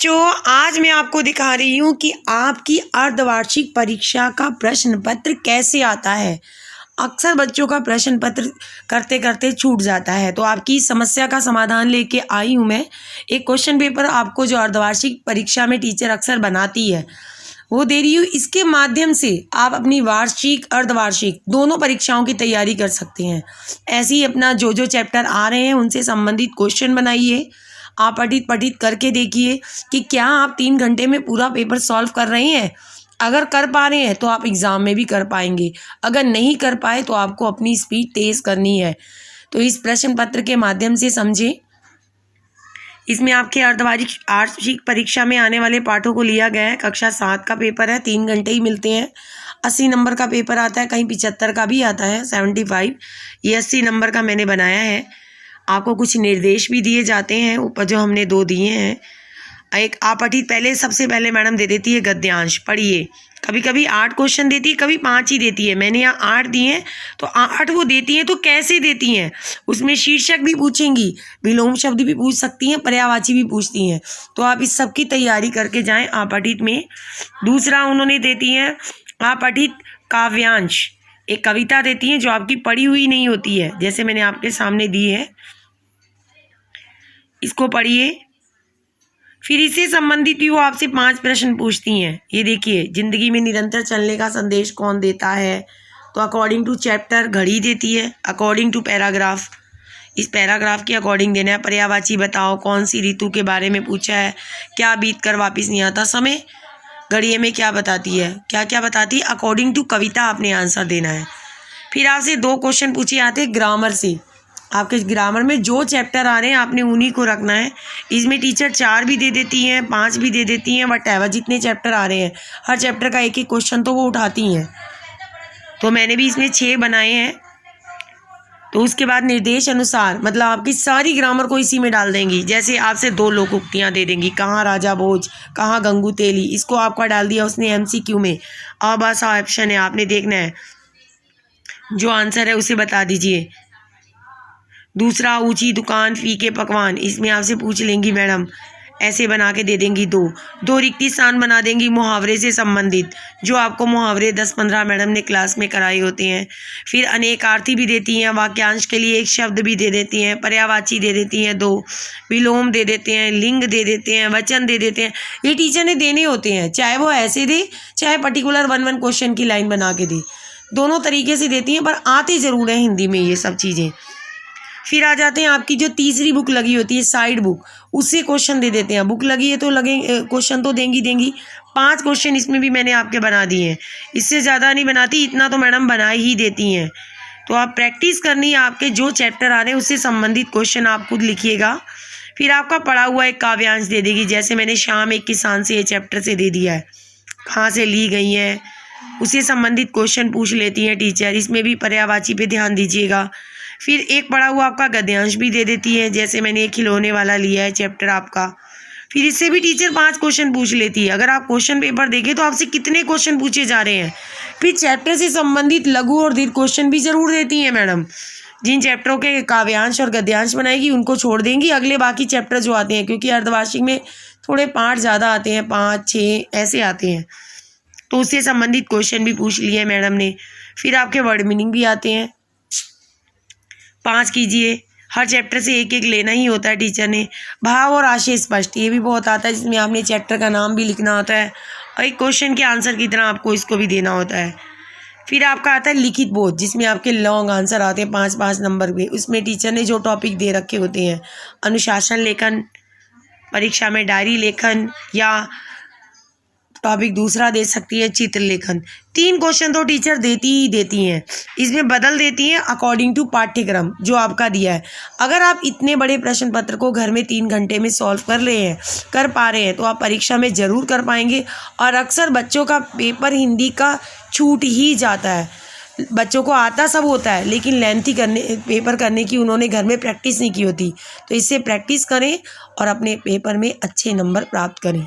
बच्चों, आज मैं आपको दिखा रही हूँ कि आपकी अर्धवार्षिक परीक्षा का प्रश्न पत्र कैसे आता है। अक्सर बच्चों का प्रश्न पत्र करते करते छूट जाता है, तो आपकी समस्या का समाधान लेके आई हूँ मैं। एक क्वेश्चन पेपर आपको जो अर्धवार्षिक परीक्षा में टीचर अक्सर बनाती है वो दे रही हूँ। इसके माध्यम से आप अपनी वार्षिक अर्धवार्षिक दोनों परीक्षाओं की तैयारी कर सकते हैं। ऐसे ही अपना जो जो चैप्टर आ रहे हैं उनसे संबंधित क्वेश्चन बनाइए, आप पठित करके देखिए कि क्या आप 3 घंटे में पूरा पेपर सॉल्व कर रहे हैं। अगर कर पा रहे हैं तो आप एग्ज़ाम में भी कर पाएंगे, अगर नहीं कर पाए तो आपको अपनी स्पीड तेज़ करनी है। तो इस प्रश्न पत्र के माध्यम से समझें। इसमें आपके अर्धवार्षिक परीक्षा में आने वाले पाठों को लिया गया है। कक्षा 7 का पेपर है, 3 घंटे ही मिलते हैं। 80 नंबर का पेपर आता है, कहीं 75 का भी आता है, 75। ये 80 नंबर का मैंने बनाया है। आपको कुछ निर्देश भी दिए जाते हैं ऊपर, जो हमने 2 दिए हैं। एक अपठित सबसे पहले मैडम दे देती है गद्यांश, पढ़िए। कभी कभी 8 क्वेश्चन देती है, कभी 5 ही देती है। मैंने यहाँ 8 दिए हैं, तो 8 वो देती हैं तो कैसे देती हैं। उसमें शीर्षक भी पूछेंगी, विलोम शब्द भी पूछ सकती हैं, पर्यायवाची भी पूछती हैं। तो आप इस सब की तैयारी करके जाएं अपठित में। दूसरा उन्होंने देती हैं अपठित काव्यांश, एक कविता देती हैं जो आपकी पढ़ी हुई नहीं होती है, जैसे मैंने आपके सामने दी है। इसको पढ़िए। फिर इससे संबंधित भी वो आपसे 5 प्रश्न पूछती हैं। ये देखिए, जिंदगी में निरंतर चलने का संदेश कौन देता है। तो अकॉर्डिंग टू चैप्टर घड़ी देती है, अकॉर्डिंग टू पैराग्राफ, इस पैराग्राफ के अकॉर्डिंग देना है। पर्यायवाची बताओ, कौन सी ऋतु के बारे में पूछा है, क्या बीत कर वापस नहीं आता समय। घड़िए में क्या बताती है, क्या क्या बताती है, अकॉर्डिंग टू कविता आपने आंसर देना है। फिर आपसे 2 क्वेश्चन पूछे जाते हैं ग्रामर से। आपके ग्रामर में जो चैप्टर आ रहे हैं आपने उन्हीं को रखना है। इसमें टीचर 4 भी दे देती हैं, 5 भी दे देती हैं, वटएवर जितने चैप्टर आ रहे हैं हर चैप्टर का एक एक क्वेश्चन तो वो उठाती हैं। तो मैंने भी इसमें 6 बनाए हैं। तो उसके बाद निर्देश अनुसार, मतलब आपकी सारी ग्रामर को इसी में डाल देंगी। जैसे आपसे 2 लोकोक्तियाँ दे देंगी, कहाँ राजा भोज, कहाँ गंगू तेली, इसको आपका डाल दिया उसने MCQ में। अब ऐसा ऑप्शन है, आपने देखना है, जो आंसर है उसे बता दीजिए। दूसरा, ऊंची दुकान फीके पकवान, इसमें आपसे पूछ लेंगी मैडम, ऐसे बना के दे देंगी। 2 रिक्ति स्थान बना देंगी मुहावरे से संबंधित, जो आपको मुहावरे 10-15 मैडम ने क्लास में कराए होते हैं। फिर अनेकार्थी भी देती हैं, वाक्यांश के लिए 1 शब्द भी दे देती हैं, पर्यायवाची दे देती हैं 2, विलोम दे देते हैं, लिंग दे देते हैं, वचन दे देते हैं। ये टीचर ने देने होते हैं, चाहे वो ऐसे दे चाहे पर्टिकुलर 1-1 क्वेश्चन की लाइन बना के दे, दोनों तरीके से देती हैं, पर आती ज़रूर है हिंदी में ये सब चीज़ें। फिर आ जाते हैं आपकी जो तीसरी बुक लगी होती है साइड बुक, उससे क्वेश्चन दे देते हैं। बुक लगी है तो लगे क्वेश्चन तो देंगी। 5 क्वेश्चन इसमें भी मैंने आपके बना दिए हैं, इससे ज़्यादा नहीं बनाती, इतना तो मैडम बना ही देती हैं। तो आप प्रैक्टिस करनी है, आपके जो चैप्टर आ रहे हैं उससे संबंधित क्वेश्चन आप खुद लिखिएगा। फिर आपका पढ़ा हुआ एक काव्यांश दे देगी, जैसे मैंने शाम एक किसान से ये चैप्टर से दे दिया है, कहाँ से ली गई है, उससे संबंधित क्वेश्चन पूछ लेती हैं टीचर। इसमें भी पर्यायवाची पे ध्यान दीजिएगा। फिर एक पढ़ा हुआ आपका गद्यांश भी दे देती है, जैसे मैंने एक खिलौने वाला लिया है चैप्टर आपका। फिर इससे भी टीचर 5 क्वेश्चन पूछ लेती है। अगर आप क्वेश्चन पेपर देखें तो आपसे कितने क्वेश्चन पूछे जा रहे हैं। फिर चैप्टर से संबंधित लघु और दीर्घ क्वेश्चन भी ज़रूर देती हैं मैडम। जिन चैप्टरों के काव्यांश और गद्यांश बनाएगी उनको छोड़ देंगी, अगले बाकी चैप्टर जो आते हैं, क्योंकि अर्धवार्षिक में थोड़े पार्ट ज़्यादा आते हैं, 5-6 ऐसे आते हैं, तो उससे संबंधित क्वेश्चन भी पूछ लिए मैडम ने। फिर आपके वर्ड मीनिंग भी आते हैं, 5 कीजिए। हर चैप्टर से एक एक लेना ही होता है टीचर ने। भाव और आशय स्पष्ट, ये भी बहुत आता है, जिसमें आपने चैप्टर का नाम भी लिखना होता है और एक क्वेश्चन के आंसर की तरह आपको इसको भी देना होता है। फिर आपका आता है लिखित बोध, जिसमें आपके लॉन्ग आंसर आते हैं 5-5 नंबर पे। उसमें टीचर ने जो टॉपिक दे रखे होते हैं, अनुशासन लेखन, परीक्षा में डायरी लेखन, या टॉपिक दूसरा दे सकती है चित्रलेखन। 3 क्वेश्चन तो टीचर देती ही देती हैं, इसमें बदल देती हैं अकॉर्डिंग टू पाठ्यक्रम जो आपका दिया है। अगर आप इतने बड़े प्रश्न पत्र को घर में 3 घंटे में सॉल्व कर पा रहे हैं तो आप परीक्षा में ज़रूर कर पाएंगे। और अक्सर बच्चों का पेपर हिंदी का छूट ही जाता है। बच्चों को आता सब होता है, लेकिन लेंथी पेपर करने की उन्होंने घर में प्रैक्टिस नहीं की होती। तो इससे प्रैक्टिस करें और अपने पेपर में अच्छे नंबर प्राप्त करें।